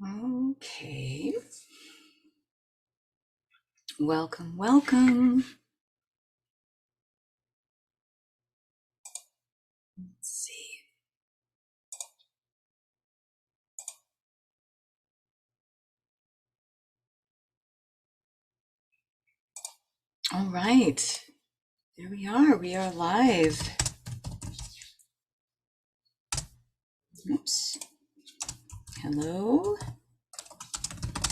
Okay. Welcome, welcome. Let's see. All right. There we are. We are live. Oops. Hello.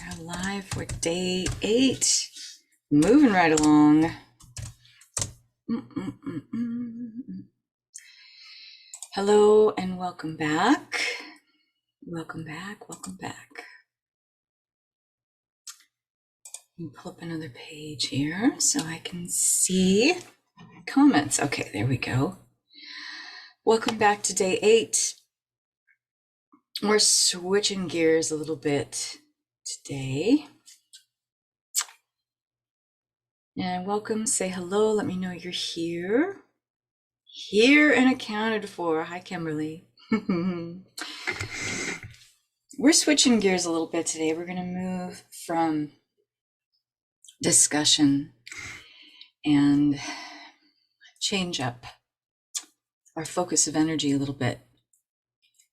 We're live for day 8. Moving right along. Hello and welcome back. Welcome back. Welcome back. Let me pull up another page here so I can see comments. Okay, there we go. Welcome back to day 8. We're switching gears a little bit today. And welcome, say hello, let me know you're here. Here and accounted for. Hi, Kimberly. We're switching gears a little bit today. We're going to move from discussion and change up our focus of energy a little bit.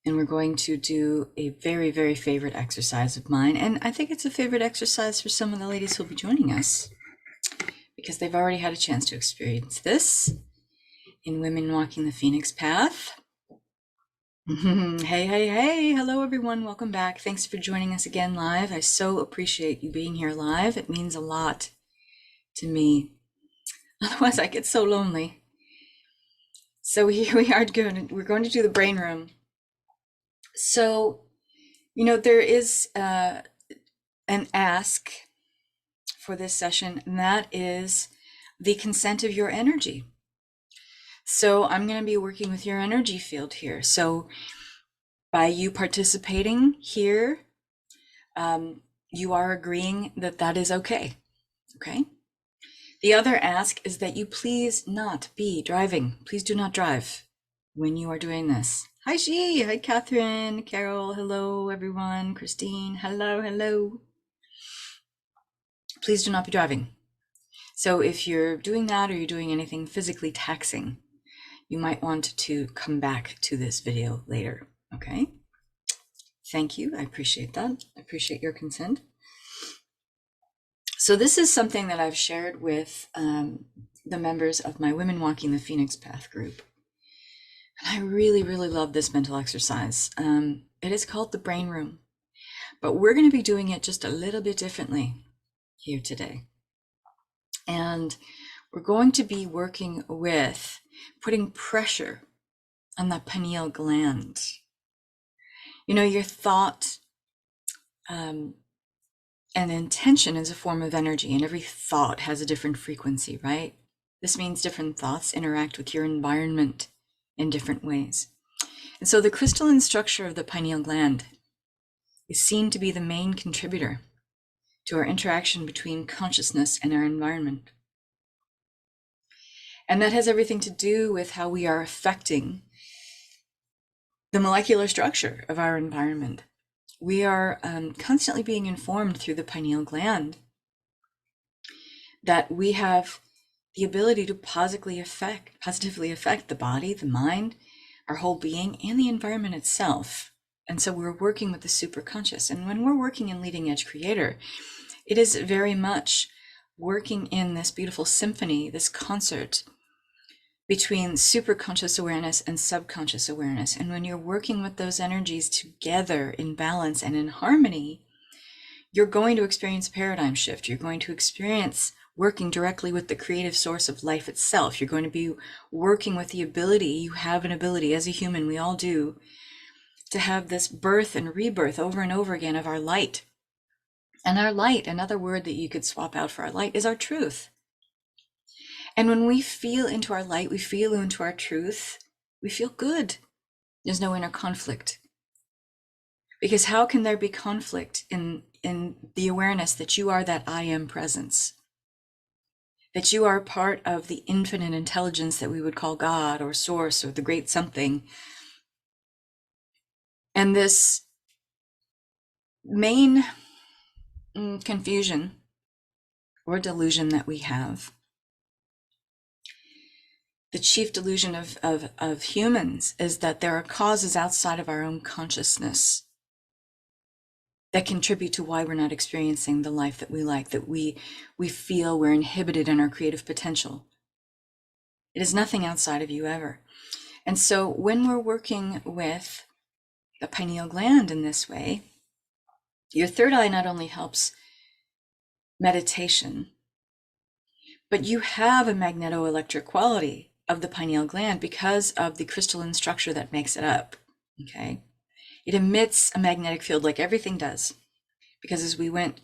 And we're going to do a very, very favorite exercise of mine. And I think it's a favorite exercise for some of the ladies who'll be joining us because they've already had a chance to experience this in Women Walking the Phoenix Path. Hey. Hello, everyone. Welcome back. Thanks for joining us again live. I so appreciate you being here live. It means a lot to me. Otherwise, I get so lonely. So here we are. We're going to do the brain room. So, there is an ask for this session, and that is the consent of your energy. So I'm going to be working with your energy field here. So by you participating here, you are agreeing that that is okay. Okay. The other ask is that you please not be driving. Please do not drive when you are doing this. Hi, Shi. Hi, Catherine, Carol. Hello, everyone. Christine. Hello. Please do not be driving. So if you're doing that or you're doing anything physically taxing, you might want to come back to this video later. Okay. Thank you. I appreciate that. I appreciate your consent. So this is something that I've shared with the members of my Women Walking the Phoenix Path group. And I really, really love this mental exercise. It is called the brain room, but we're going to be doing it just a little bit differently here today. And we're going to be working with putting pressure on the pineal gland. Your thought and intention is a form of energy, and every thought has a different frequency, right? This means different thoughts interact with your environment in different ways. And so the crystalline structure of the pineal gland is seen to be the main contributor to our interaction between consciousness and our environment. And that has everything to do with how we are affecting the molecular structure of our environment. We are constantly being informed through the pineal gland that we have the ability to positively affect the body, the mind, our whole being, and the environment itself. And so we're working with the superconscious. And when we're working in Leading Edge Creator, it is very much working in this beautiful symphony, this concert between superconscious awareness and subconscious awareness. And when you're working with those energies together in balance and in harmony, you're going to experience a paradigm shift. You're going to experience working directly with the creative source of life itself. You're going to be working with the ability, you have an ability as a human, we all do, to have this birth and rebirth over and over again of our light. And our light, another word that you could swap out for our light, is our truth. And when we feel into our light, we feel into our truth, we feel good. There's no inner conflict. Because how can there be conflict in the awareness that you are that I am presence? That you are part of the infinite intelligence that we would call God or source or the great something. And this main confusion or delusion that we have, the chief delusion of humans, is that there are causes outside of our own consciousness that contribute to why we're not experiencing the life that we like, that we feel we're inhibited in our creative potential. It is nothing outside of you ever. And so when we're working with the pineal gland in this way, your third eye not only helps meditation, but you have a magnetoelectric quality of the pineal gland because of the crystalline structure that makes it up, okay? It emits a magnetic field like everything does, because as we went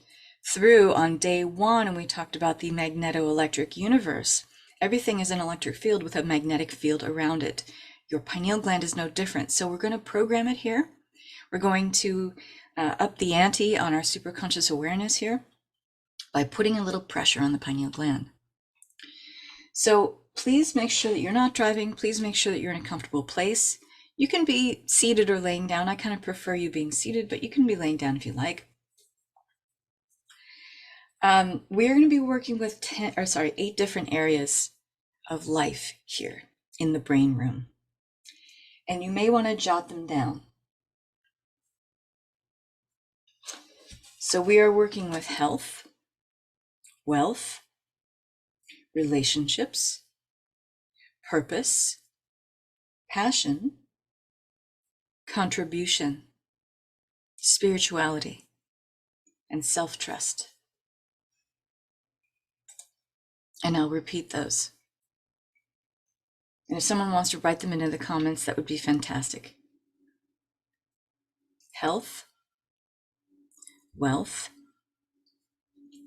through on day one and we talked about the magnetoelectric universe, everything is an electric field with a magnetic field around it. Your pineal gland is no different. So we're going to program it here. We're going to up the ante on our superconscious awareness here by putting a little pressure on the pineal gland. So please make sure that you're not driving. Please make sure that you're in a comfortable place. You can be seated or laying down. I kind of prefer you being seated, but you can be laying down if you like. We're going to be working with 8 different areas of life here in the brain room. And you may want to jot them down. So we are working with health, wealth, relationships, purpose, passion, contribution, spirituality, and self-trust. And I'll repeat those. And if someone wants to write them into the comments, that would be fantastic. Health, wealth,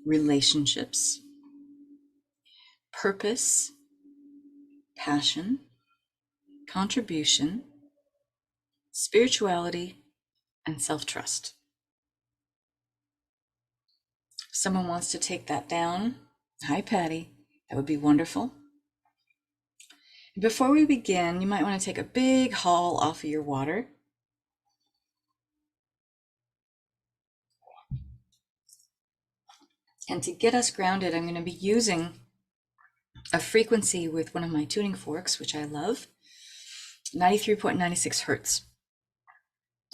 relationships, purpose, passion, contribution, spirituality, and self-trust. If someone wants to take that down, hi Patty, that would be wonderful. Before we begin, you might want to take a big haul off of your water. And to get us grounded, I'm going to be using a frequency with one of my tuning forks, which I love, 93.96 hertz.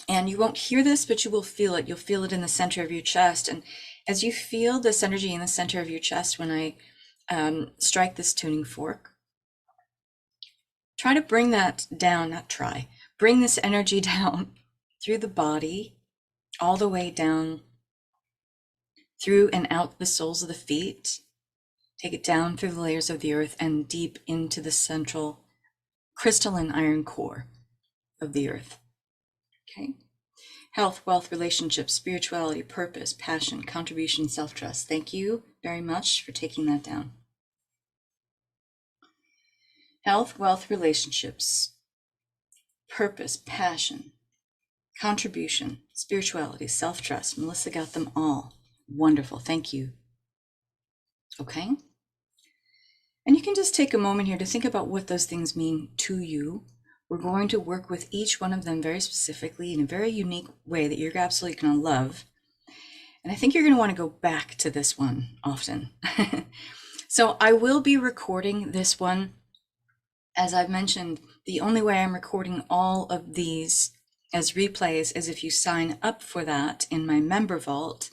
And you won't hear this, but you will feel it. You'll feel it in the center of your chest. And as you feel this energy in the center of your chest, when I strike this tuning fork, try to bring that down, bring this energy down through the body, all the way down through and out the soles of the feet. Take it down through the layers of the earth and deep into the central crystalline iron core of the earth. Okay. Health, wealth, relationships, spirituality, purpose, passion, contribution, self-trust. Thank you very much for taking that down. Health, wealth, relationships, purpose, passion, contribution, spirituality, self-trust. Melissa got them all. Wonderful. Thank you. Okay. And you can just take a moment here to think about what those things mean to you. We're going to work with each one of them very specifically in a very unique way that you're absolutely going to love. And I think you're going to want to go back to this one often. So I will be recording this one. As I've mentioned, the only way I'm recording all of these as replays is if you sign up for that in my member vault.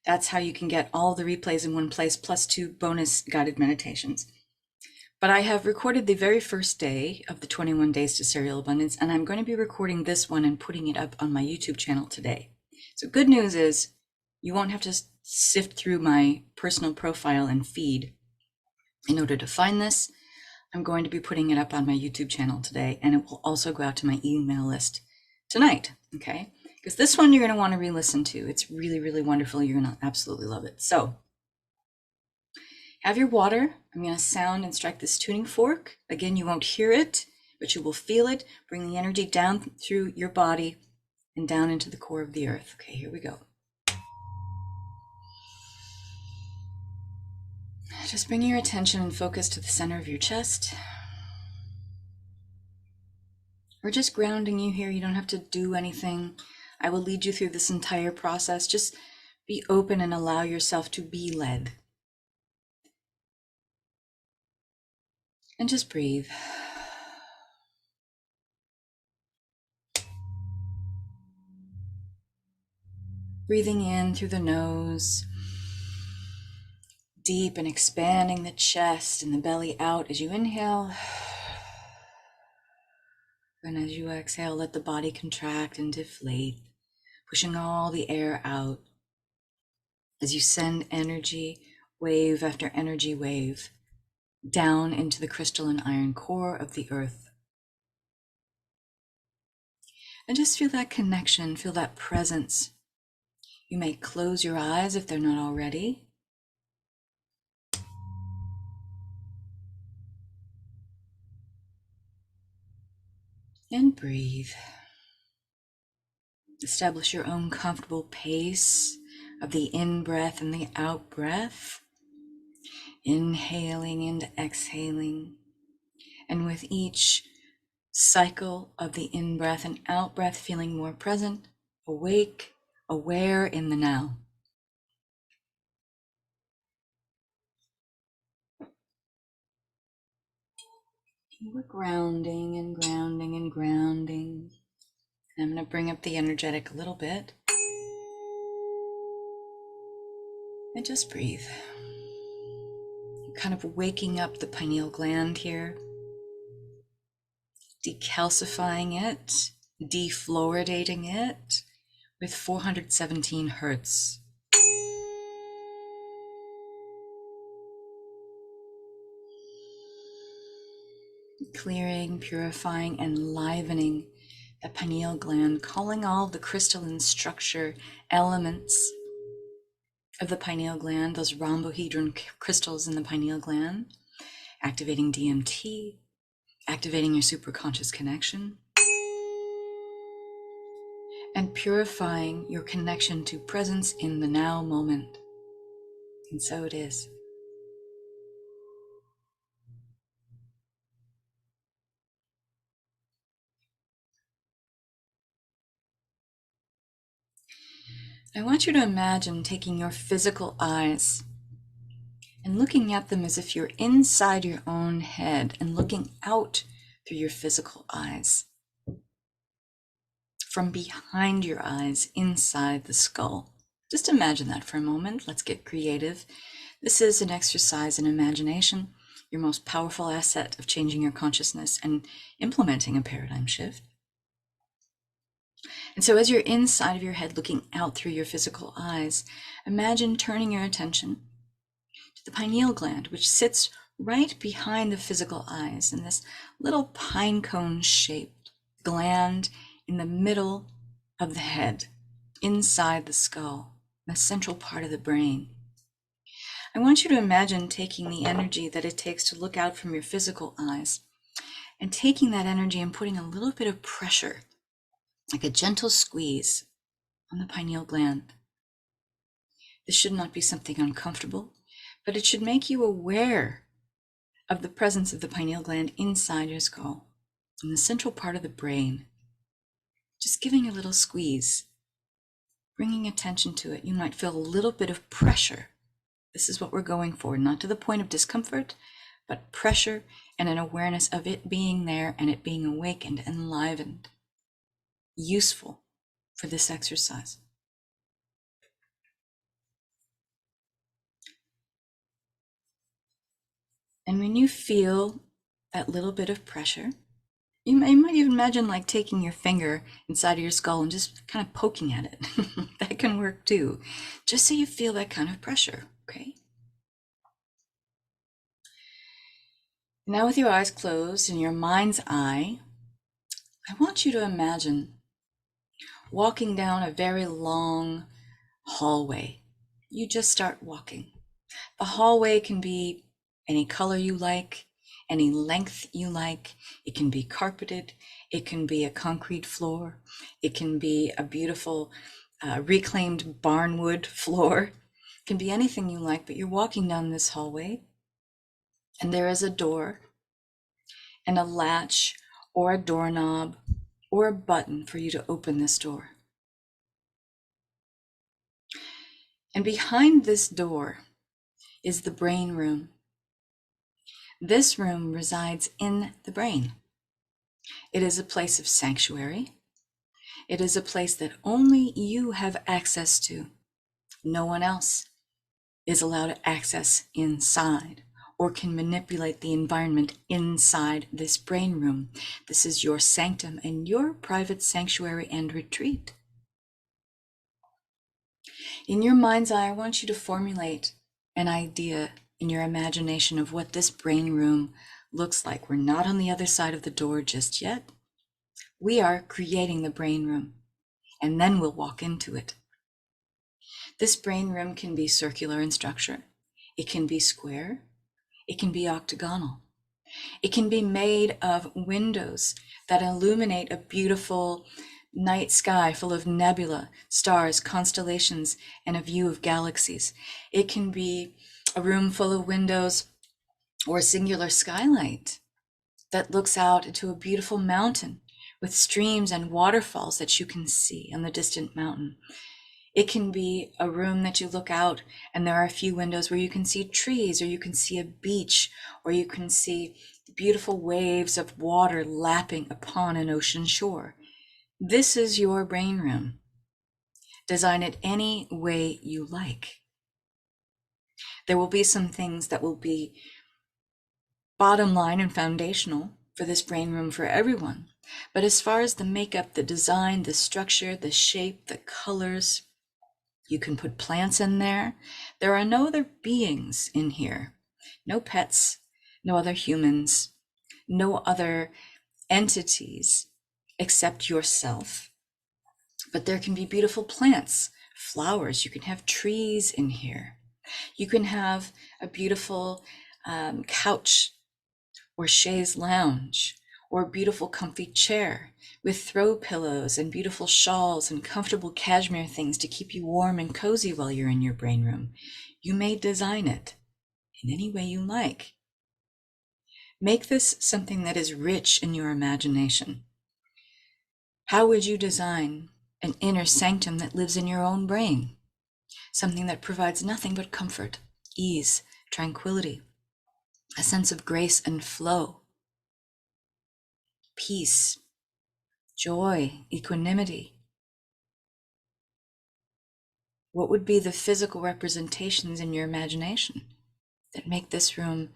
That's how you can get all the replays in one place, plus 2 bonus guided meditations. But I have recorded the very first day of the 21 Days to Serial Abundance, and I'm going to be recording this one and putting it up on my YouTube channel today. So good news is you won't have to sift through my personal profile and feed in order to find this. I'm going to be putting it up on my YouTube channel today, and it will also go out to my email list tonight, okay? Because this one you're going to want to re-listen to. It's really, really wonderful. You're going to absolutely love it. So have your water. I'm going to sound and strike this tuning fork. Again, you won't hear it, but you will feel it. Bring the energy down through your body and down into the core of the earth. Okay, here we go. Just bring your attention and focus to the center of your chest. We're just grounding you here. You don't have to do anything. I will lead you through this entire process. Just be open and allow yourself to be led. And just breathe. Breathing in through the nose, deep and expanding the chest and the belly out as you inhale. And as you exhale, let the body contract and deflate, pushing all the air out as you send energy, wave after energy wave, down into the crystalline iron core of the earth. And just feel that connection, feel that presence. You may close your eyes if they're not already. And breathe. Establish your own comfortable pace of the in-breath and the out-breath. Inhaling and exhaling. And with each cycle of the in-breath and out-breath, feeling more present, awake, aware in the now. We're grounding and grounding and grounding. I'm going to bring up the energetic a little bit. And just breathe. You're kind of waking up the pineal gland here, decalcifying it, defluoridating it with 417 hertz. Clearing, purifying, enlivening the pineal gland, calling all the crystalline structure elements of the pineal gland, those rhombohedron crystals in the pineal gland, activating DMT, activating your superconscious connection, and purifying your connection to presence in the now moment. And so it is. I want you to imagine taking your physical eyes and looking at them as if you're inside your own head and looking out through your physical eyes. From behind your eyes, inside the skull. Just imagine that for a moment. Let's get creative. This is an exercise in imagination, your most powerful asset of changing your consciousness and implementing a paradigm shift. And so as you're inside of your head looking out through your physical eyes, imagine turning your attention to the pineal gland, which sits right behind the physical eyes in this little pine cone shaped gland in the middle of the head, inside the skull, the central part of the brain. I want you to imagine taking the energy that it takes to look out from your physical eyes and taking that energy and putting a little bit of pressure, like a gentle squeeze, on the pineal gland. This should not be something uncomfortable, but it should make you aware of the presence of the pineal gland inside your skull, in the central part of the brain. Just giving a little squeeze, bringing attention to it. You might feel a little bit of pressure. This is what we're going for, not to the point of discomfort, but pressure and an awareness of it being there and it being awakened, enlivened, useful for this exercise. And when you feel that little bit of pressure, you might even imagine like taking your finger inside of your skull and just kind of poking at it. That can work too, just so you feel that kind of pressure, okay? Now with your eyes closed in your mind's eye, I want you to imagine walking down a very long hallway. You just start walking. The hallway can be any color you like, any length you like. It can be carpeted. It can be a concrete floor. It can be a beautiful reclaimed barnwood floor. It can be anything you like, but you're walking down this hallway and there is a door and a latch or a doorknob or a button for you to open this door. And behind this door is the brain room. This room resides in the brain. It is a place of sanctuary. It is a place that only you have access to. No one else is allowed access inside or can manipulate the environment inside this brain room. This is your sanctum and your private sanctuary and retreat. In your mind's eye, I want you to formulate an idea in your imagination of what this brain room looks like. We're not on the other side of the door just yet. We are creating the brain room, and then we'll walk into it. This brain room can be circular in structure. It can be square. It can be octagonal. It can be made of windows that illuminate a beautiful night sky full of nebula, stars, constellations, and a view of galaxies. It can be a room full of windows or a singular skylight that looks out into a beautiful mountain with streams and waterfalls that you can see on the distant mountain. It can be a room that you look out and there are a few windows where you can see trees, or you can see a beach, or you can see beautiful waves of water lapping upon an ocean shore. This is your brain room. Design it any way you like. There will be some things that will be bottom line and foundational for this brain room for everyone. But as far as the makeup, the design, the structure, the shape, the colors, you can put plants in there. There are no other beings in here. No pets, no other humans, no other entities except yourself. But there can be beautiful plants, flowers. You can have trees in here. You can have a beautiful couch or chaise lounge, or a beautiful comfy chair with throw pillows and beautiful shawls and comfortable cashmere things to keep you warm and cozy while you're in your brain room. You may design it in any way you like. Make this something that is rich in your imagination. How would you design an inner sanctum that lives in your own brain? Something that provides nothing but comfort, ease, tranquility, a sense of grace and flow, peace, joy, equanimity. What would be the physical representations in your imagination that make this room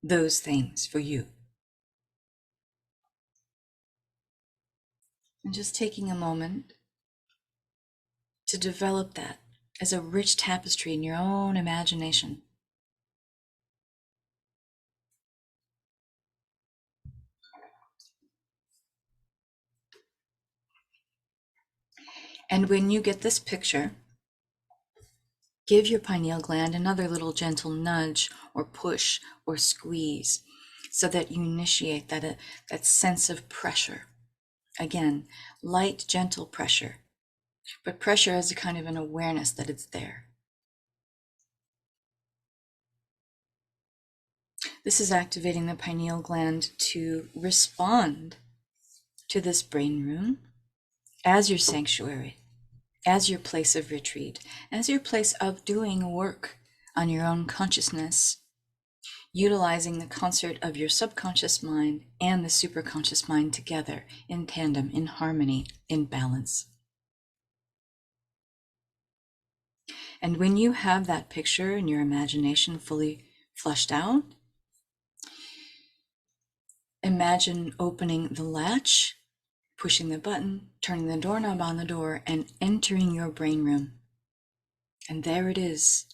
those things for you? And just taking a moment to develop that as a rich tapestry in your own imagination. And when you get this picture, give your pineal gland another little gentle nudge or push or squeeze so that you initiate that sense of pressure. Again, light, gentle pressure, but pressure as a kind of an awareness that it's there. This is activating the pineal gland to respond to this brain room as your sanctuary, as your place of retreat, as your place of doing work on your own consciousness, utilizing the concert of your subconscious mind and the superconscious mind together in tandem, in harmony, in balance. And when you have that picture in your imagination fully flushed out, imagine opening the latch, pushing the button, turning the doorknob on the door, and entering your brain room. And there it is.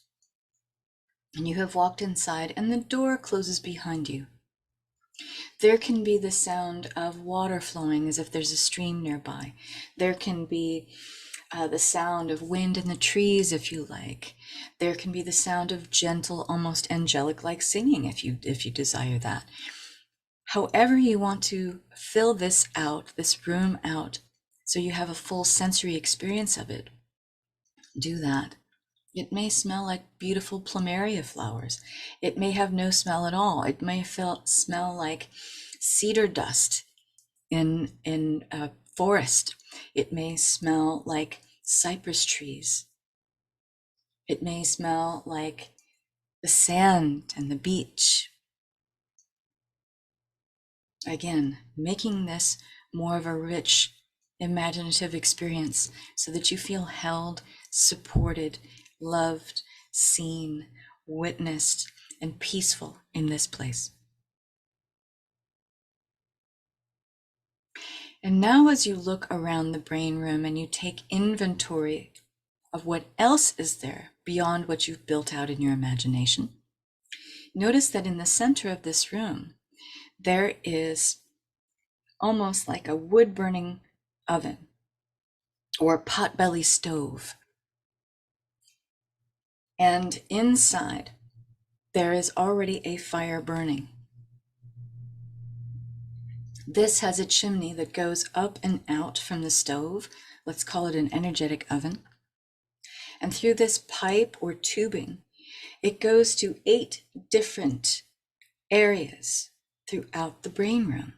And you have walked inside, and the door closes behind you. There can be the sound of water flowing as if there's a stream nearby. There can be the sound of wind in the trees, if you like. There can be the sound of gentle, almost angelic-like singing, if you desire that. However you want to fill this out, this room out, so you have a full sensory experience of it, do that. It may smell like beautiful plumeria flowers. It may have no smell at all. It may smell like cedar dust in a forest. It may smell like cypress trees. It may smell like the sand and the beach. Again, making this more of a rich, imaginative experience so that you feel held, supported, loved, seen, witnessed, and peaceful in this place. And now as you look around the brain room and you take inventory of what else is there beyond what you've built out in your imagination, notice that in the center of this room, there is almost like a wood-burning oven or potbelly stove. And inside, there is already a fire burning. This has a chimney that goes up and out from the stove. Let's call it an energetic oven. And through this pipe or tubing, it goes to 8 different areas throughout the brain room.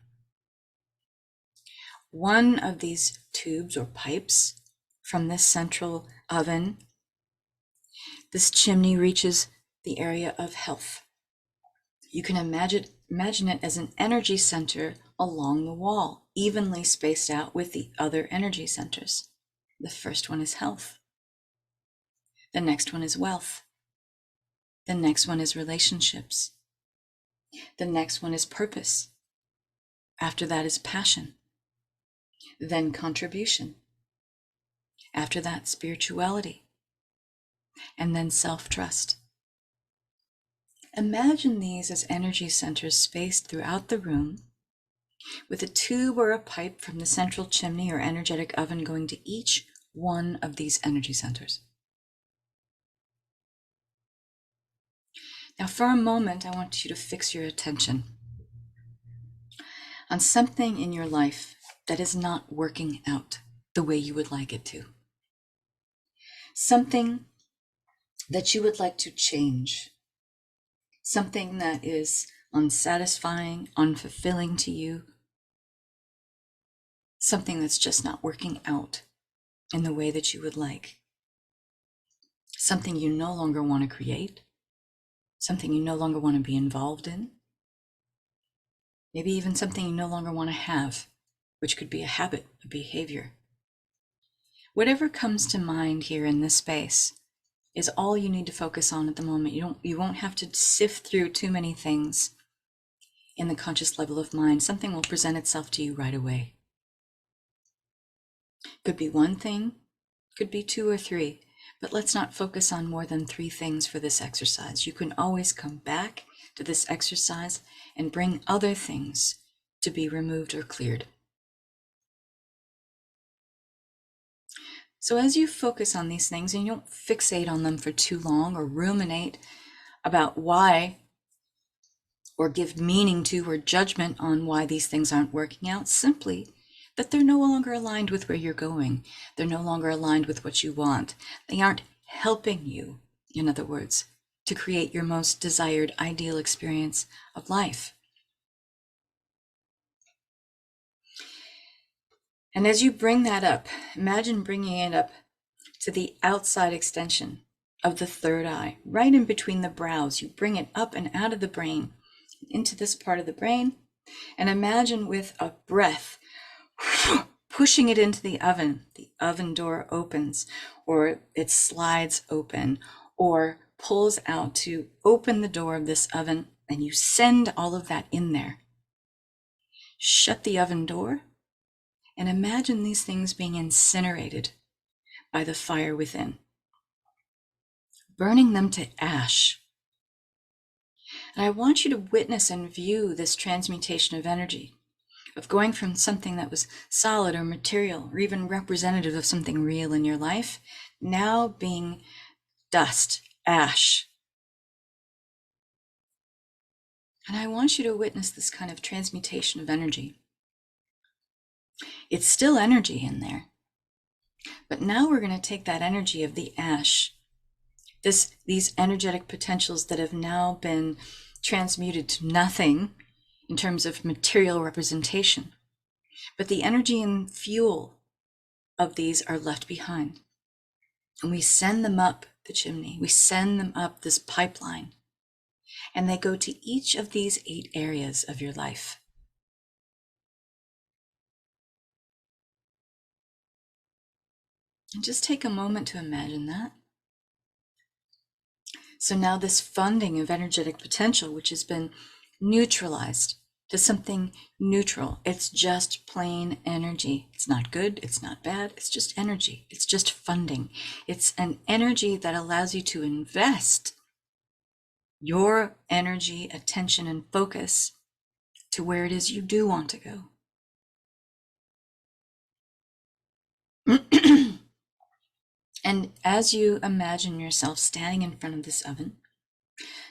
One of these tubes or pipes from this central oven, this chimney reaches the area of health. You can imagine it as an energy center along the wall, evenly spaced out with the other energy centers. The first one is health. The next one is wealth. The next one is relationships. The next one is purpose. After that is passion. Then contribution. After that, spirituality. And then self-trust. Imagine these as energy centers spaced throughout the room, with a tube or a pipe from the central chimney or energetic oven going to each one of these energy centers. Now, for a moment, I want you to fix your attention on something in your life that is not working out the way you would like it to. Something that you would like to change. Something that is unsatisfying, unfulfilling to you. Something that's just not working out in the way that you would like. Something you no longer want to create. Something you no longer want to be involved in. Maybe even something you no longer want to have, which could be a habit, a behavior. Whatever comes to mind here in this space is all you need to focus on at the moment. You won't have to sift through too many things in the conscious level of mind. Something will present itself to you right away. Could be one thing, could be 2 or 3, but let's not focus on more than 3 things for this exercise. You can always come back to this exercise and bring other things to be removed or cleared. So as you focus on these things, and you don't fixate on them for too long or ruminate about why, or give meaning to or judgment on why these things aren't working out, simply that they're no longer aligned with where you're going. They're no longer aligned with what you want. They aren't helping you, in other words, to create your most desired ideal experience of life. And as you bring that up, imagine bringing it up to the outside extension of the third eye, right in between the brows. You bring it up and out of the brain, into this part of the brain, and imagine with a breath, pushing it into the oven. The oven door opens, or it slides open, or pulls out to open the door of this oven, and you send all of that in there. Shut the oven door, and imagine these things being incinerated by the fire within, burning them to ash. And I want you to witness and view this transmutation of energy, of going from something that was solid or material, or even representative of something real in your life, now being dust, ash. And I want you to witness this kind of transmutation of energy. It's still energy in there, but now we're going to take that energy of the ash, these energetic potentials that have now been transmuted to nothing in terms of material representation, but the energy and fuel of these are left behind. And we send them up the chimney. We send them up this pipeline, and they go to each of these 8 areas of your life. And just take a moment to imagine that. So now this funding of energetic potential, which has been neutralized to something neutral, it's just plain energy. It's not good, it's not bad, it's just energy. It's just funding. It's an energy that allows you to invest your energy, attention, and focus to where it is you do want to go. And as you imagine yourself standing in front of this oven,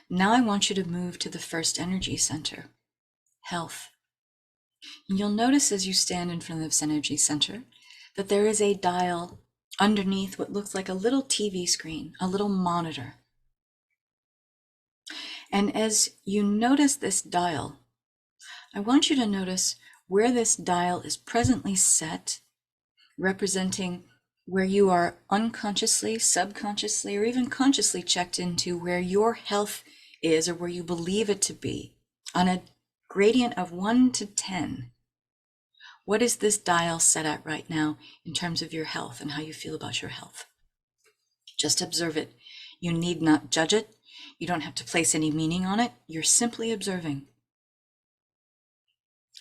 now I want you to move to the first energy center, health. And you'll notice as you stand in front of this energy center that there is a dial underneath what looks like a little TV screen, a little monitor. And as you notice this dial, I want you to notice where this dial is presently set, representing where you are unconsciously, subconsciously, or even consciously checked into where your health is or where you believe it to be on a gradient of 1 to 10. What is this dial set at right now in terms of your health and how you feel about your health? Just observe it. You need not judge it. You don't have to place any meaning on it. You're simply observing.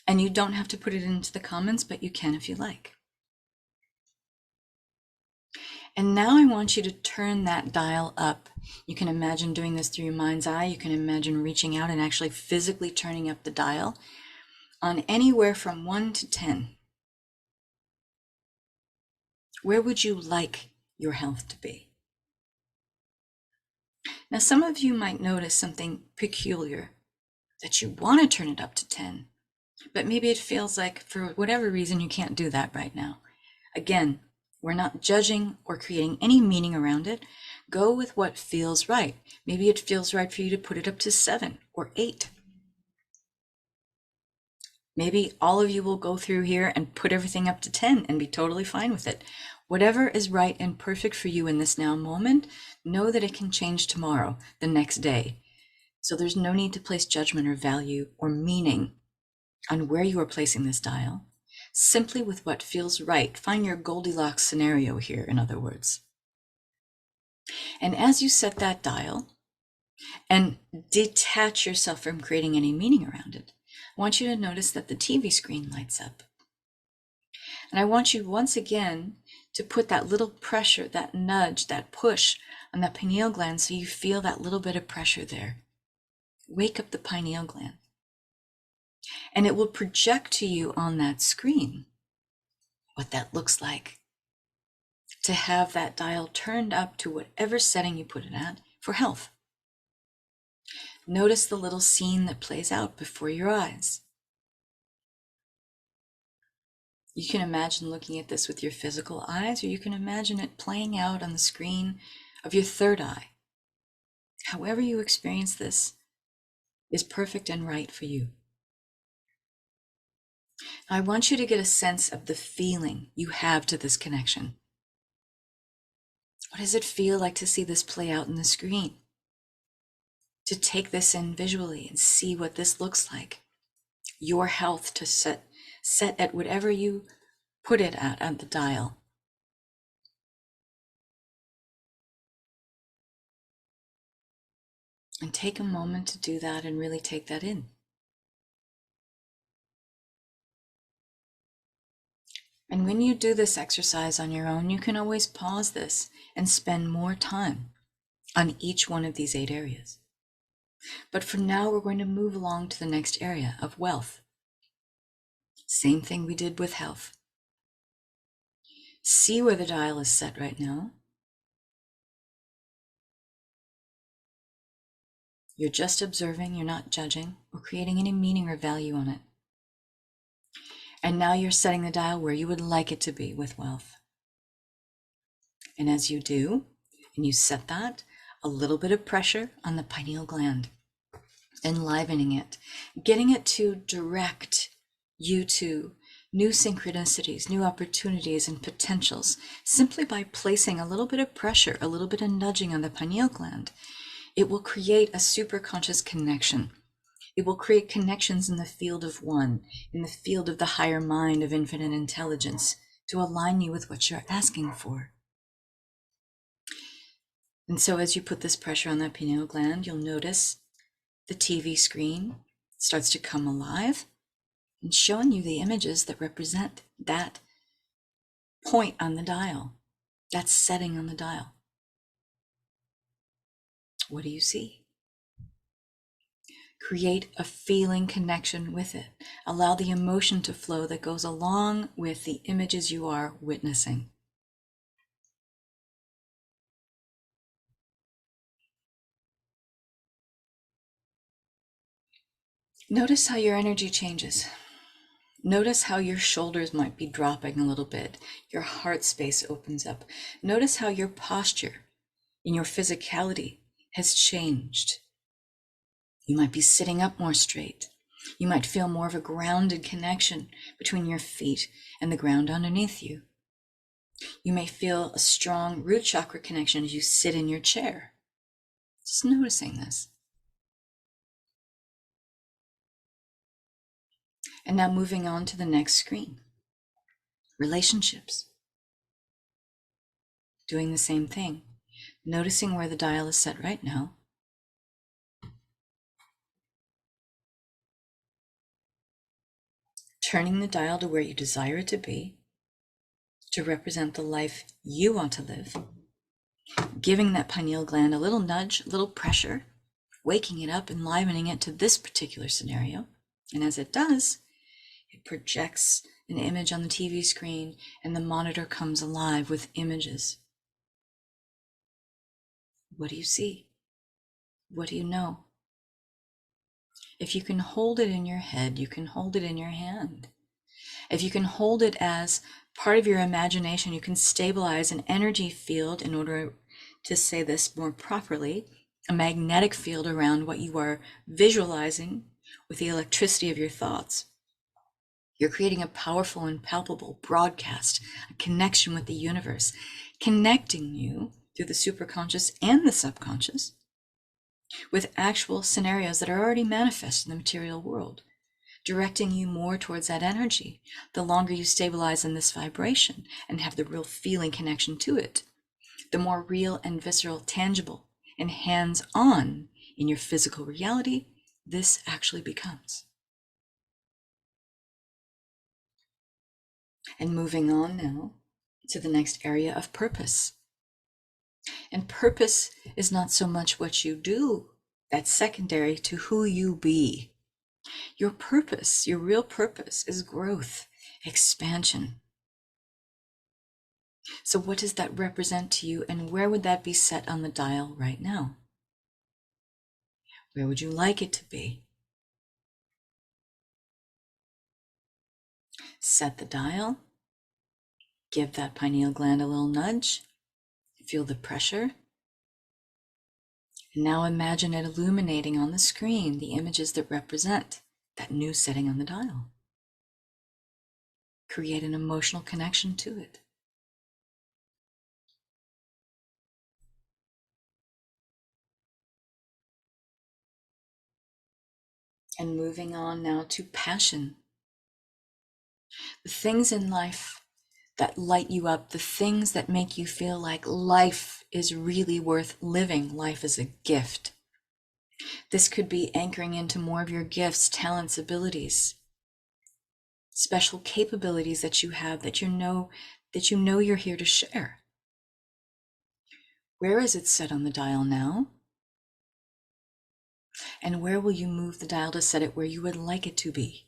And you don't have to put it into the comments, but you can if you like. And now I want you to turn that dial up. You can imagine doing this through your mind's eye. You can imagine reaching out and actually physically turning up the dial on anywhere from 1 to 10. Where would you like your health to be? Now, some of you might notice something peculiar, that you want to turn it up to 10, but maybe it feels like for whatever reason you can't do that right now. Again, we're not judging or creating any meaning around it. Go with what feels right. Maybe it feels right for you to put it up to 7 or 8. Maybe all of you will go through here and put everything up to 10 and be totally fine with it. Whatever is right and perfect for you in this now moment, know that it can change tomorrow, the next day. So there's no need to place judgment or value or meaning on where you are placing this dial. Simply with what feels right. Find your Goldilocks scenario here, in other words. And as you set that dial and detach yourself from creating any meaning around it, I want you to notice that the TV screen lights up. And I want you once again to put that little pressure, that nudge, that push on that pineal gland so you feel that little bit of pressure there. Wake up the pineal gland. And it will project to you on that screen what that looks like to have that dial turned up to whatever setting you put it at for health. Notice the little scene that plays out before your eyes. You can imagine looking at this with your physical eyes, or you can imagine it playing out on the screen of your third eye. However you experience this is perfect and right for you. I want you to get a sense of the feeling you have to this connection. What does it feel like to see this play out in the screen? To take this in visually and see what this looks like. Your health to set at whatever you put it at the dial. And take a moment to do that and really take that in. And when you do this exercise on your own, you can always pause this and spend more time on each one of these 8 areas. But for now, we're going to move along to the next area of wealth. Same thing we did with health. See where the dial is set right now. You're just observing, you're not judging or creating any meaning or value on it. And now you're setting the dial where you would like it to be with wealth. And as you do, and you set that, a little bit of pressure on the pineal gland, enlivening it, getting it to direct you to new synchronicities, new opportunities, and potentials simply by placing a little bit of pressure, a little bit of nudging on the pineal gland. It will create a superconscious connection. It will create connections in the field of one, in the field of the higher mind of infinite intelligence, to align you with what you're asking for. And so as you put this pressure on that pineal gland, you'll notice the TV screen starts to come alive and showing you the images that represent that point on the dial, that setting on the dial. What do you see? Create a feeling connection with it. Allow the emotion to flow that goes along with the images you are witnessing. Notice how your energy changes. Notice how your shoulders might be dropping a little bit. Your heart space opens up. Notice how your posture in your physicality has changed. You might be sitting up more straight. You might feel more of a grounded connection between your feet and the ground underneath you. You may feel a strong root chakra connection as you sit in your chair. Just noticing this. And now moving on to the next screen. Relationships. Doing the same thing. Noticing where the dial is set right now. Turning the dial to where you desire it to be, to represent the life you want to live. Giving that pineal gland a little nudge, a little pressure, waking it up, enlivening it to this particular scenario. And as it does, it projects an image on the TV screen and the monitor comes alive with images. What do you see? What do you know? If you can hold it in your head, you can hold it in your hand. If you can hold it as part of your imagination, you can stabilize an energy field, in order to say this more properly, a magnetic field around what you are visualizing with the electricity of your thoughts. You're creating a powerful and palpable broadcast, a connection with the universe, connecting you through the superconscious and the subconscious with actual scenarios that are already manifest in the material world, directing you more towards that energy. The longer you stabilize in this vibration and have the real feeling connection to it, the more real and visceral, tangible, and hands-on in your physical reality this actually becomes. And moving on now to the next area of purpose. And purpose is not so much what you do, that's secondary to who you be. Your purpose, your real purpose, is growth, expansion. So what does that represent to you, and where would that be set on the dial right now? Where would you like it to be? Set the dial. Give that pineal gland a little nudge. Feel the pressure. And now imagine it illuminating on the screen the images that represent that new setting on the dial. Create an emotional connection to it. And moving on now to passion. The things in life that light you up, the things that make you feel like life is really worth living. Life is a gift. This could be anchoring into more of your gifts, talents, abilities, special capabilities that you have that you know you're here to share. Where is it set on the dial now? And where will you move the dial to set it where you would like it to be?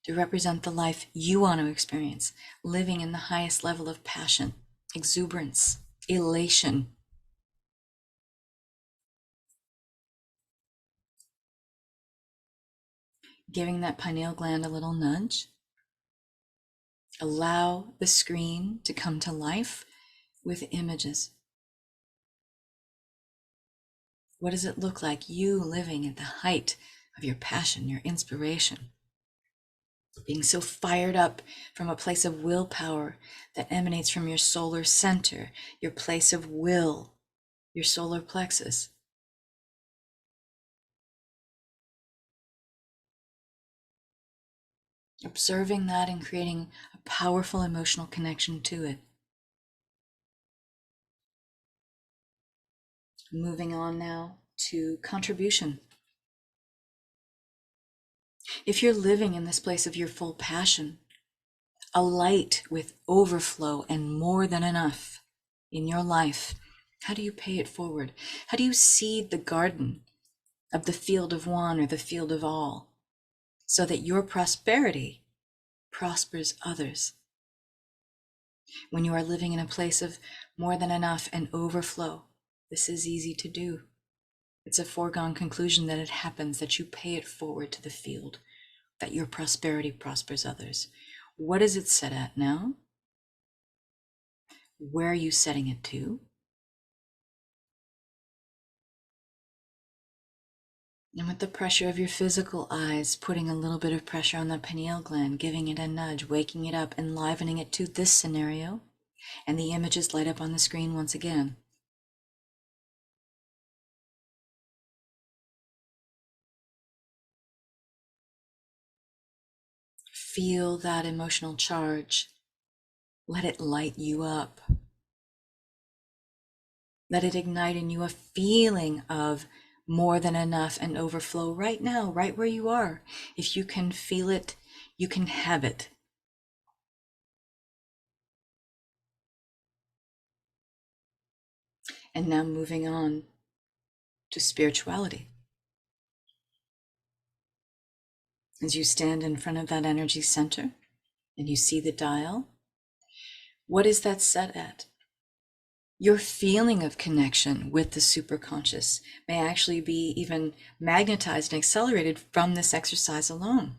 To represent the life you want to experience, living in the highest level of passion, exuberance, elation. Giving that pineal gland a little nudge. Allow the screen to come to life with images. What does it look like, you living at the height of your passion, your inspiration? being so fired up from a place of willpower that emanates from your solar center, your place of will, your solar plexus. Observing that and creating a powerful emotional connection to it. Moving on now to contribution. If you're living in this place of your full passion, a light with overflow and more than enough in your life, how do you pay it forward? How do you seed the garden of the field of one or the field of all so that your prosperity prospers others? When you are living in a place of more than enough and overflow, this is easy to do. It's a foregone conclusion that it happens, that you pay it forward to the field, that your prosperity prospers others. What is it set at now? Where are you setting it to? And with the pressure of your physical eyes, putting a little bit of pressure on the pineal gland, giving it a nudge, waking it up, enlivening it to this scenario, and the images light up on the screen once again. Feel that emotional charge. Let it light you up. Let it ignite in you a feeling of more than enough and overflow right now, right where you are. If you can feel it, you can have it. And now moving on to spirituality. As you stand in front of that energy center and you see the dial, what is that set at? Your feeling of connection with the superconscious may actually be even magnetized and accelerated from this exercise alone.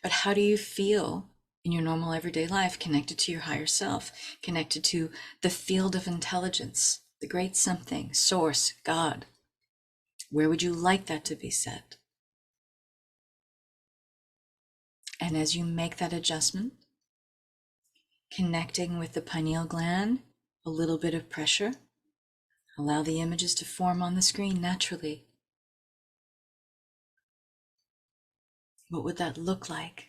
But how do you feel in your normal everyday life, connected to your higher self, connected to the field of intelligence, the great something, source, God? Where would you like that to be set? And as you make that adjustment, connecting with the pineal gland, a little bit of pressure, allow the images to form on the screen naturally. What would that look like?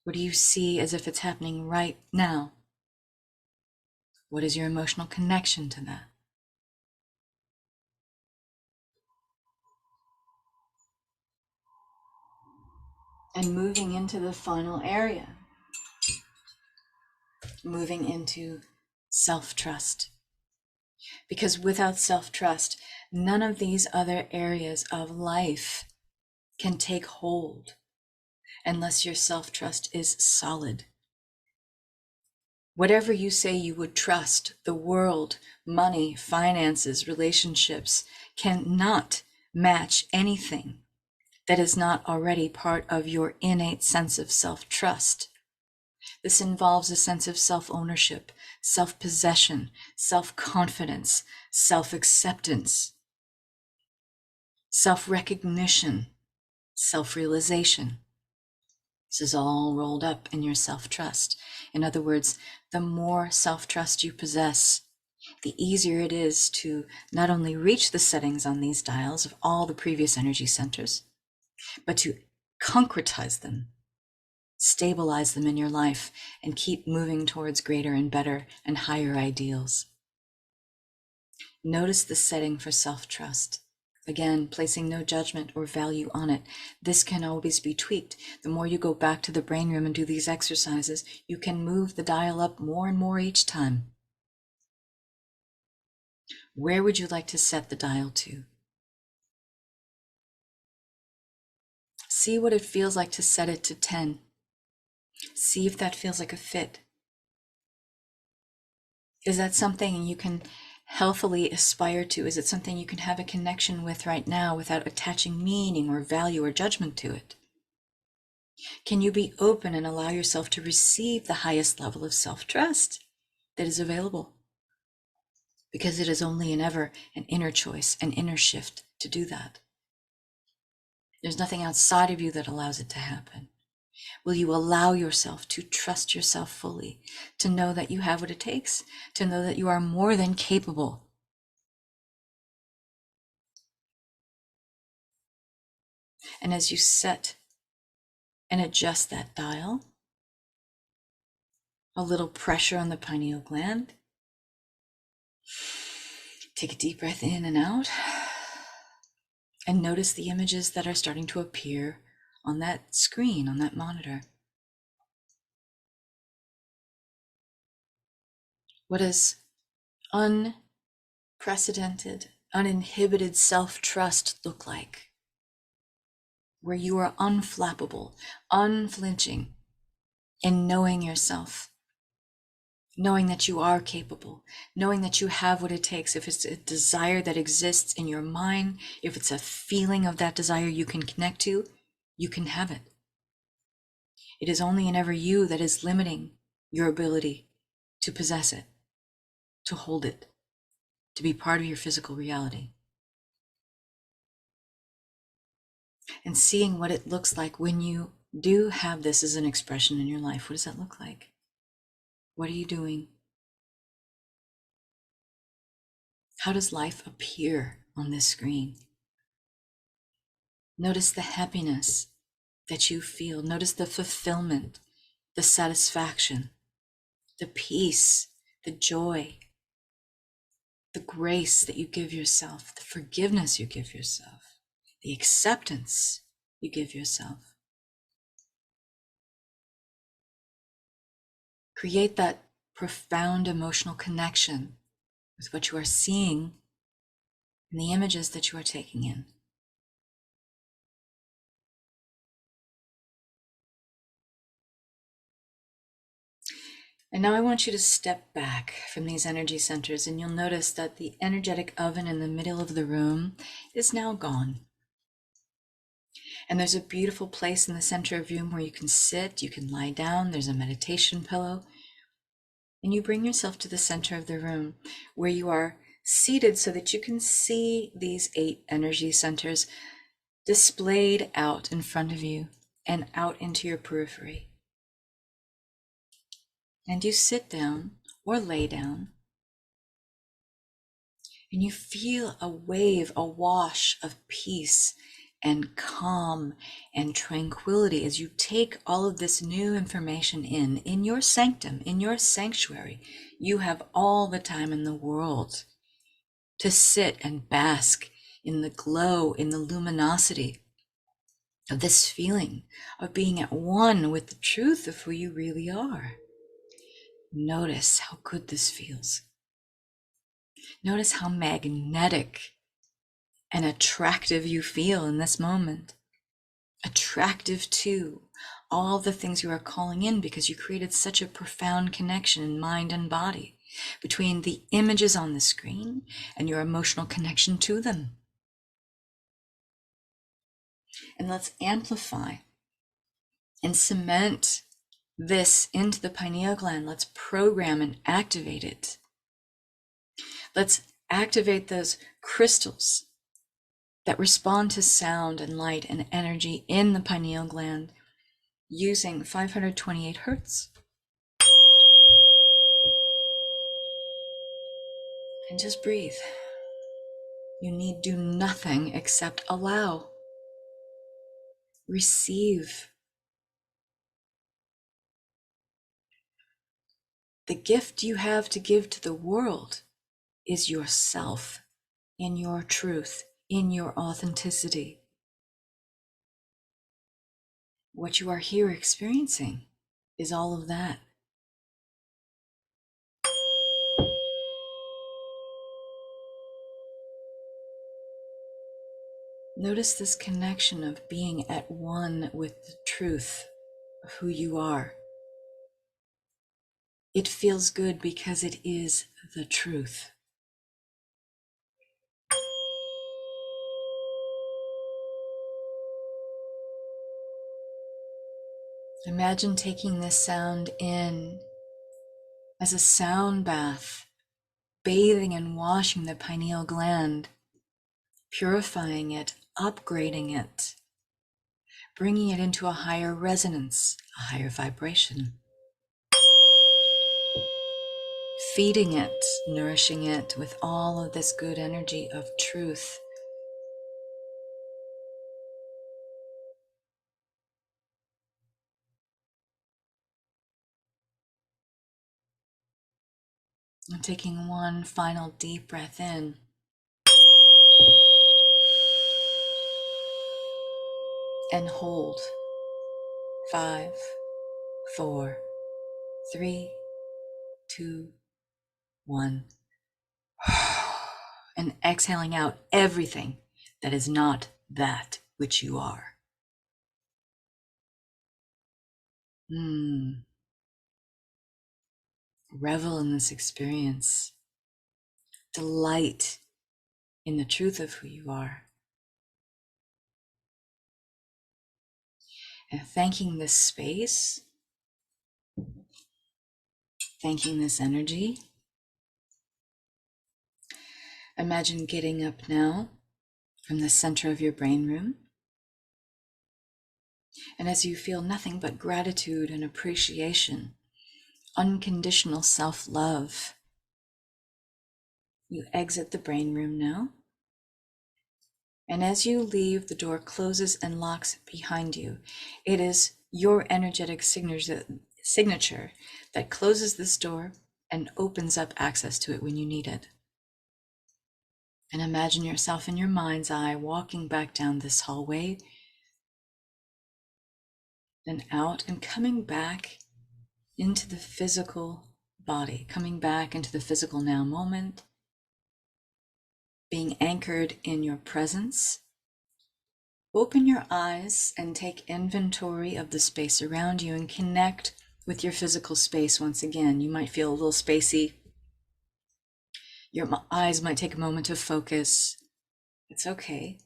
What do you see as if it's happening right now? What is your emotional connection to that? And moving into the final area, moving into self-trust. Because without self-trust, none of these other areas of life can take hold unless your self-trust is solid. Whatever you say you would trust, the world, money, finances, relationships, cannot match anything that is not already part of your innate sense of self-trust. This involves a sense of self-ownership, self-possession, self-confidence, self-acceptance, self-recognition, self-realization. This is all rolled up in your self-trust. In other words, the more self-trust you possess, the easier it is to not only reach the settings on these dials of all the previous energy centers, but to concretize them, stabilize them in your life, and keep moving towards greater and better and higher ideals. Notice the setting for self-trust. Again, placing no judgment or value on it. This can always be tweaked. The more you go back to the brain room and do these exercises, you can move the dial up more and more each time. Where would you like to set the dial to? See what it feels like to set it to 10. See if that feels like a fit. Is that something you can healthily aspire to? Is it something you can have a connection with right now without attaching meaning or value or judgment to it? Can you be open and allow yourself to receive the highest level of self-trust that is available? Because it is only and ever an inner choice, an inner shift to do that. There's nothing outside of you that allows it to happen. Will you allow yourself to trust yourself fully, to know that you have what it takes, to know that you are more than capable? And as you set and adjust that dial, a little pressure on the pineal gland, take a deep breath in and out, and notice the images that are starting to appear on that screen, on that monitor. What does unprecedented, uninhibited self-trust look like? Where you are unflappable, unflinching in knowing yourself, knowing that you are capable, knowing that you have what it takes. If it's a desire that exists in your mind, if it's a feeling of that desire you can connect to, you can have it. It is only and ever you that is limiting your ability to possess it, to hold it, to be part of your physical reality. And seeing what it looks like when you do have this as an expression in your life. What does that look like? What are you doing? How does life appear on this screen? Notice the happiness that you feel. Notice the fulfillment, the satisfaction, the peace, the joy, the grace that you give yourself, the forgiveness you give yourself, the acceptance you give yourself. Create that profound emotional connection with what you are seeing and the images that you are taking in. And now I want you to step back from these energy centers, and you'll notice that the energetic oven in the middle of the room is now gone. And there's a beautiful place in the center of the room where you can sit, you can lie down, there's a meditation pillow. And you bring yourself to the center of the room where you are seated so that you can see these 8 energy centers displayed out in front of you and out into your periphery. And you sit down or lay down, and you feel a wave, a wash of peace and calm and tranquility as you take all of this new information in your sanctum, in your sanctuary. You have all the time in the world to sit and bask in the glow, in the luminosity of this feeling of being at one with the truth of who you really are. Notice how good this feels. Notice how magnetic and attractive you feel in this moment. Attractive to all the things you are calling in, because you created such a profound connection in mind and body between the images on the screen and your emotional connection to them. And let's amplify and cement this into the pineal gland. Let's program and activate it. Let's activate those crystals that respond to sound and light and energy in the pineal gland using 528 hertz. And just breathe. You need do nothing except allow, receive. The gift you have to give to the world is yourself, in your truth, in your authenticity. What you are here experiencing is all of that. Notice this connection of being at one with the truth of who you are. It feels good because it is the truth. Imagine taking this sound in as a sound bath, bathing and washing the pineal gland, purifying it, upgrading it, bringing it into a higher resonance, a higher vibration, feeding it, nourishing it with all of this good energy of truth. And taking one final deep breath in. And hold. 5, 4, 3, 2, 1. And exhaling out everything that is not that which you are. Revel in this experience. Delight in the truth of who you are. And thanking this space, thanking this energy. Imagine getting up now from the center of your brain room. And as you feel nothing but gratitude and appreciation, unconditional self-love, you exit the brain room now. And as you leave, the door closes and locks behind you. It is your energetic signature that closes this door and opens up access to it when you need it. And imagine yourself in your mind's eye walking back down this hallway, then out and coming back into the physical body, coming back into the physical now moment, being anchored in your presence. Open your eyes and take inventory of the space around you and connect with your physical space once again. You might feel a little spacey. Your eyes might take a moment to focus. It's okay.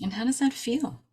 And how does that feel?